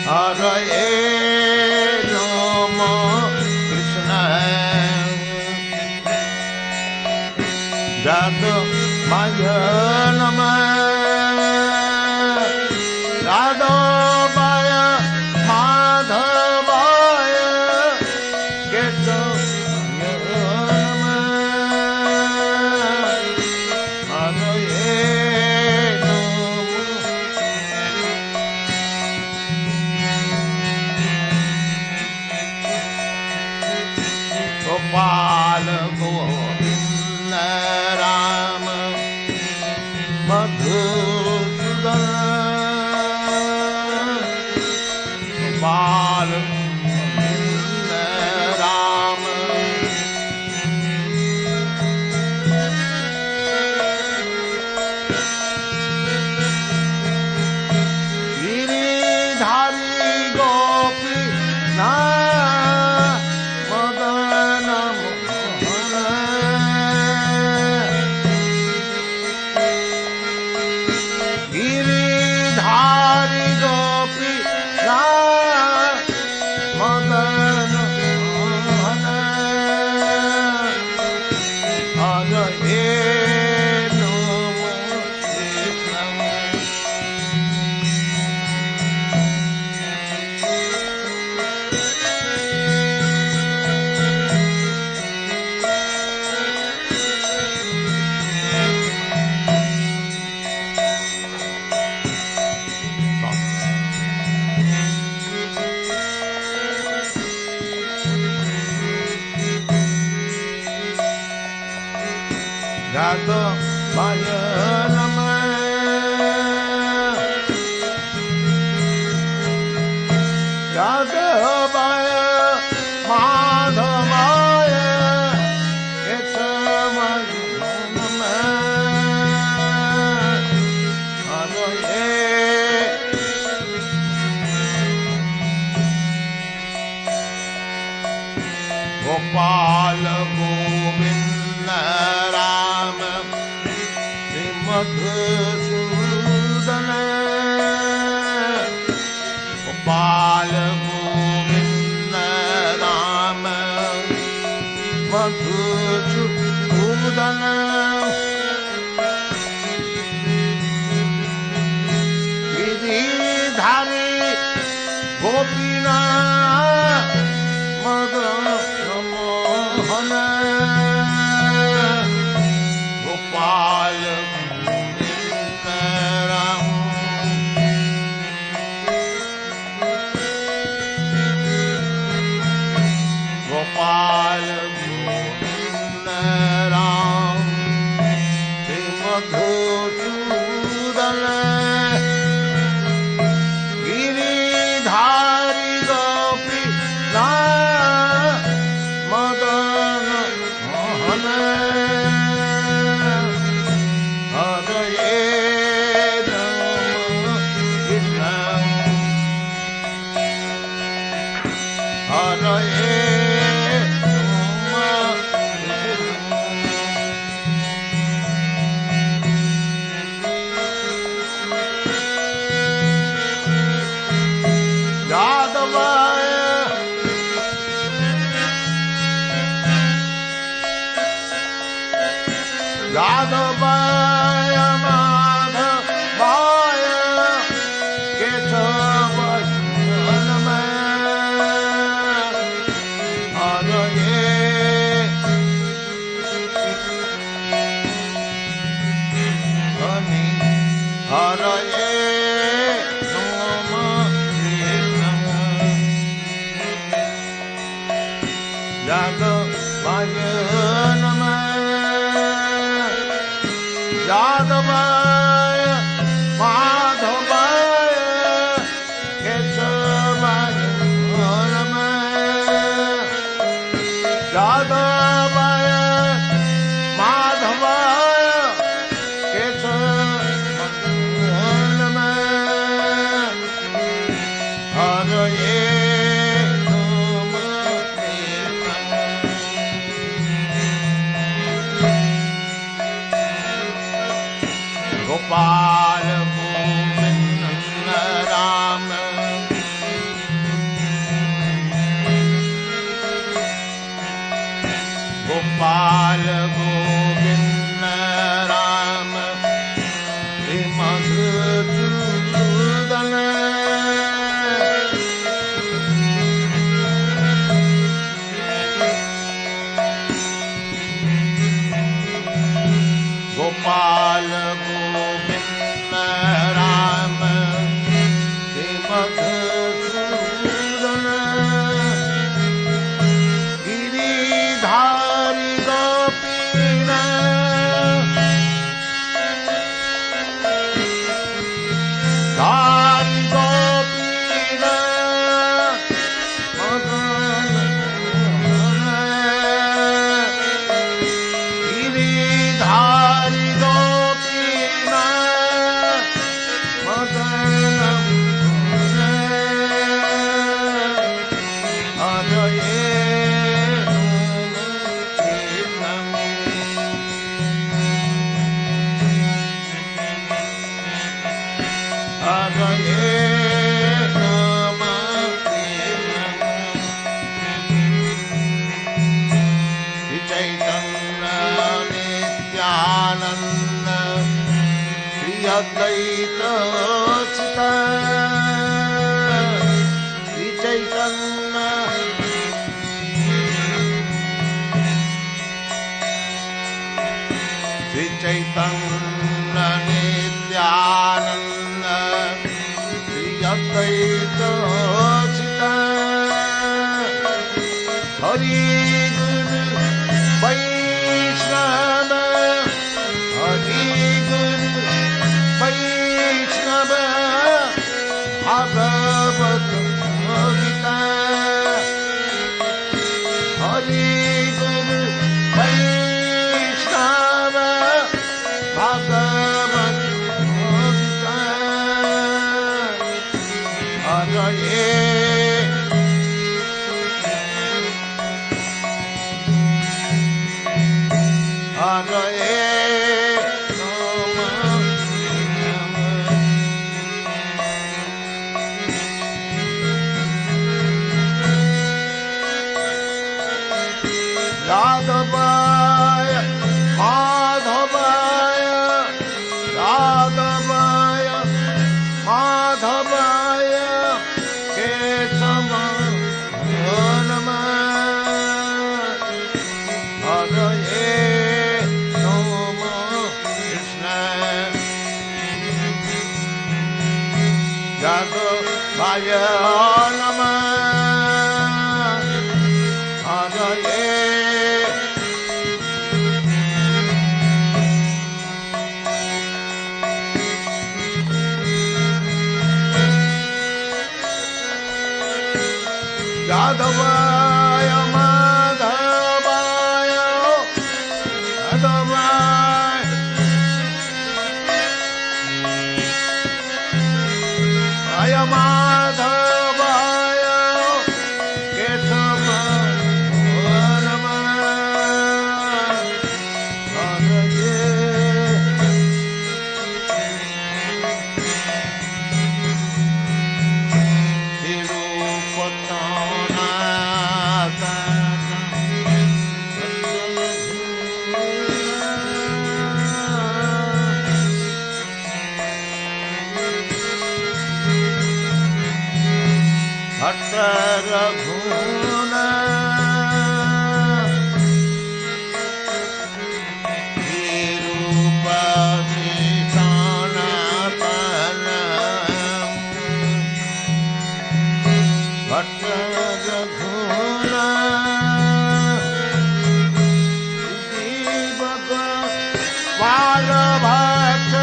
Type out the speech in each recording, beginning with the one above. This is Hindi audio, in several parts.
हरे नमो कृष्ण यादवाय नमः यादवाय माधवाय केशवाय नमः हरे गोपाल गोविंद राम मधुसूदन गोपाल गोविंद राम गिरिधारी गोपी ना यादवाय नमः यादवाय माधवाय केशवाय नमः हरे गोपाल गोविंद राम मधुसूदन गोपाल गोविंद राम मधुसूदन गिरिधारी गोपीनाथ मदन मोहन गोपाल गोविंद राम गोपाल गोविंद राम श्री मधुसूदन गिरिधारी गोपी नाथ मदन मोहन हरे नमः कृष्ण हरे यादवाय यादवाय माधवाय केशवाय नमः हरे हरे नमः कृष्ण यादवाय नमः यादवाय माधवाय केशवाय नमः यादवाय माधवाय केशवाय नमः हरे नमः कृष्ण मधुसूदन गिरिधारी गोपीनाथ धारी गोपीनाथ मदन गिरिधारी गोपीनाथ मदन हरये नित्यानंद श्री अद्वैत चिता श्री चैतन्य श्री चैतन्य नित्यानंद श्री अद्वैत चिता हरि गुरु वैष्णव हरि गुरु वैष्णव भागवत गीता हरि गुरु वैष्णव भागवत गीता हरये हरये यादवाय माधवाय यादवाय माधवाय केशव नमः हरये यादवाय नमः हरये यादवाय माधवाय यादवाय आय माधवाय केशव नमः हरये भट्ट रघुनाथ रूप सनातन भट्ट रघुनाथ भगवान भट्ट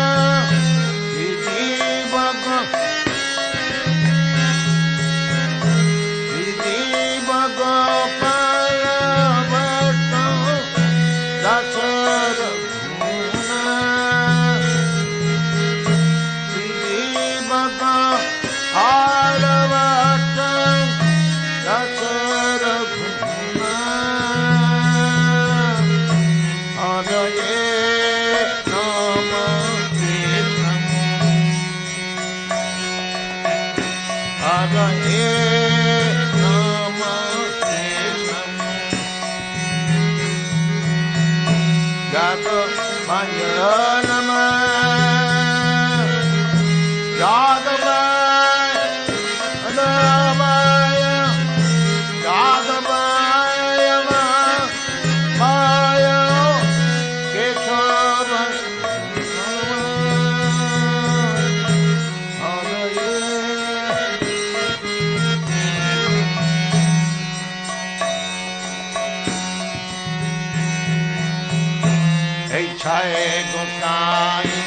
जय गोसाई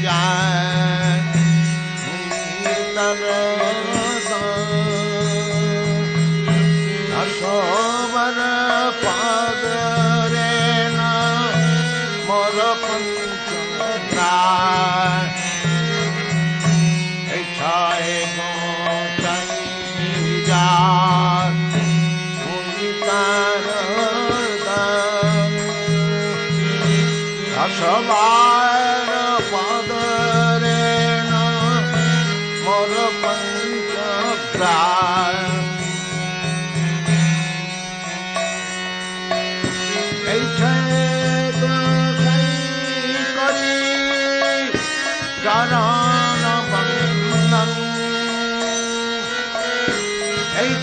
जय दशोबर पद रे न मोर पंचप्राण जय गोसाई जय दशवार पद रे न मोर पंचप्राण चरण बंदन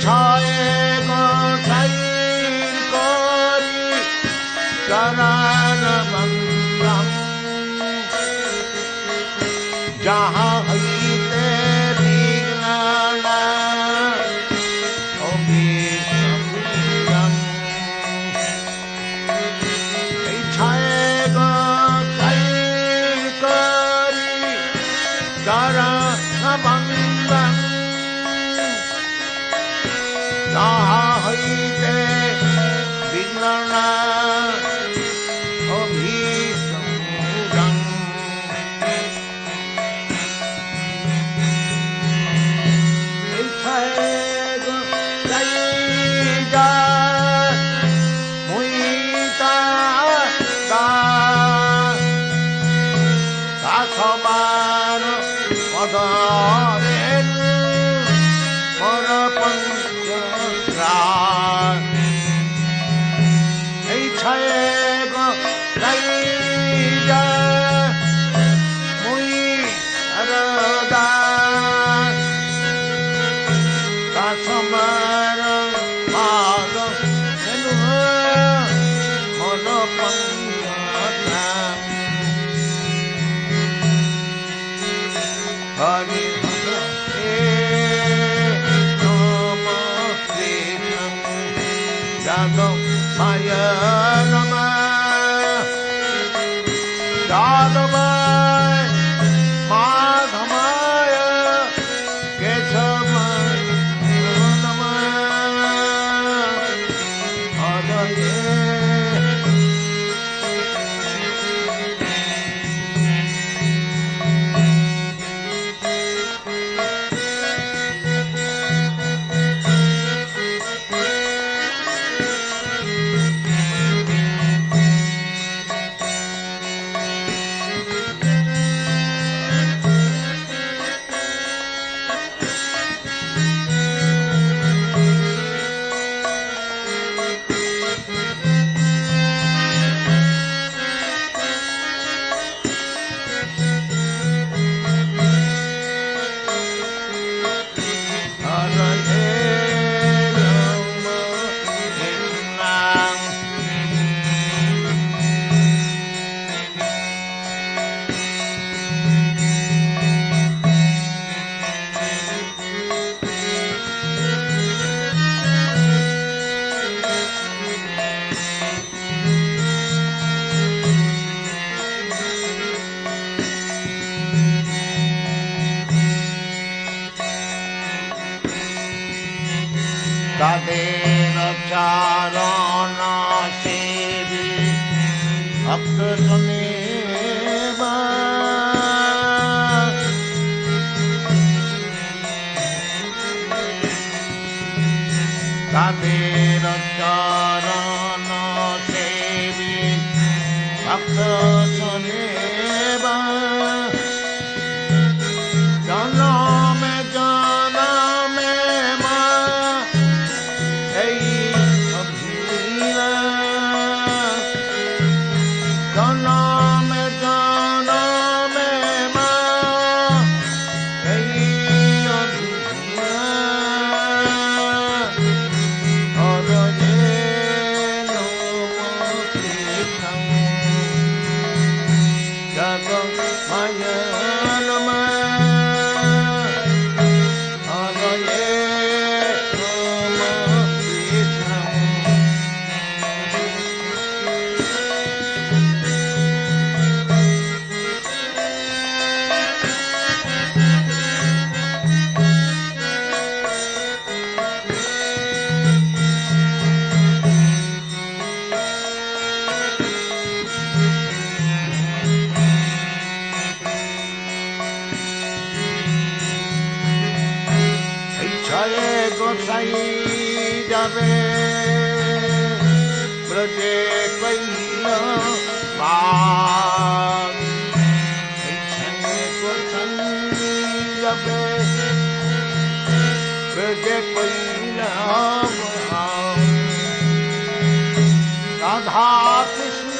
छय गोसाई करी चरण बंदन जहाँ हईते विघ्न बंदन जहाँ हईते विघ्न अभिसंगं जय गोसाई जय मुइता दासवार पद मोर पंचप्राण छय गोसाई जय मुई दासवार पद मोर पंचप्राण हरि माय नमः यादवाय माधवाय केशवाय नमः हरये तादेर चारण सेवी भक्त सुनेवा तादेर चारण सेवी भक्त सुनेवा हरे गोसाई जावे ब्रजे कैल बाग हरे गोसाई जावे ब्रजे कैल बाग राधा कृष्ण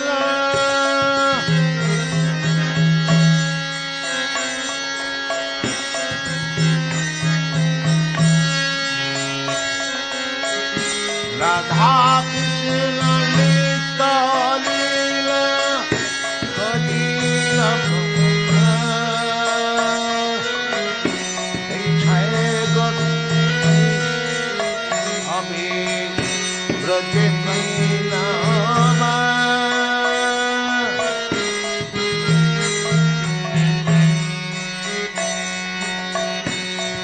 राधा कृष्ण नित्य लीला कलीला छाए अभी ब्रज कैला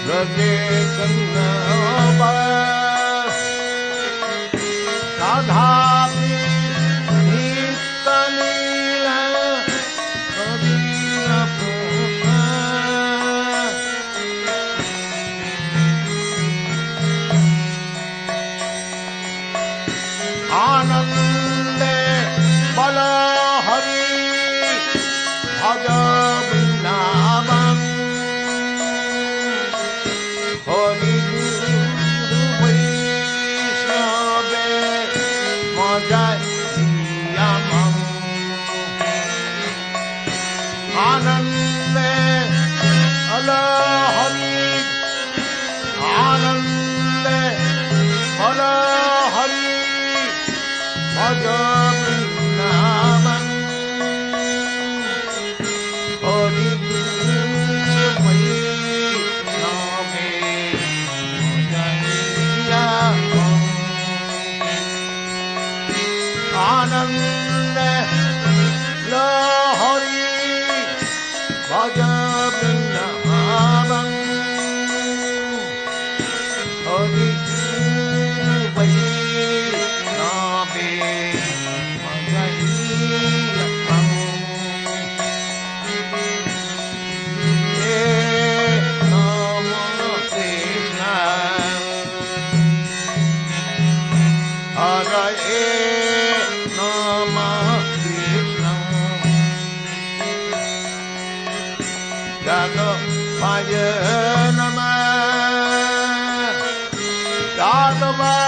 ब्रज कैला राधा नित्य लीला कलीला आनंद बल हरि भज वृंदावन हरि आनंद अल हरि आनंद अल हरि भज वृंदावन हरि आनंद लहरी भज वृंदावन हरि वैष्णवे मजहीयम् हे नमो कृष्ण हरे Bye.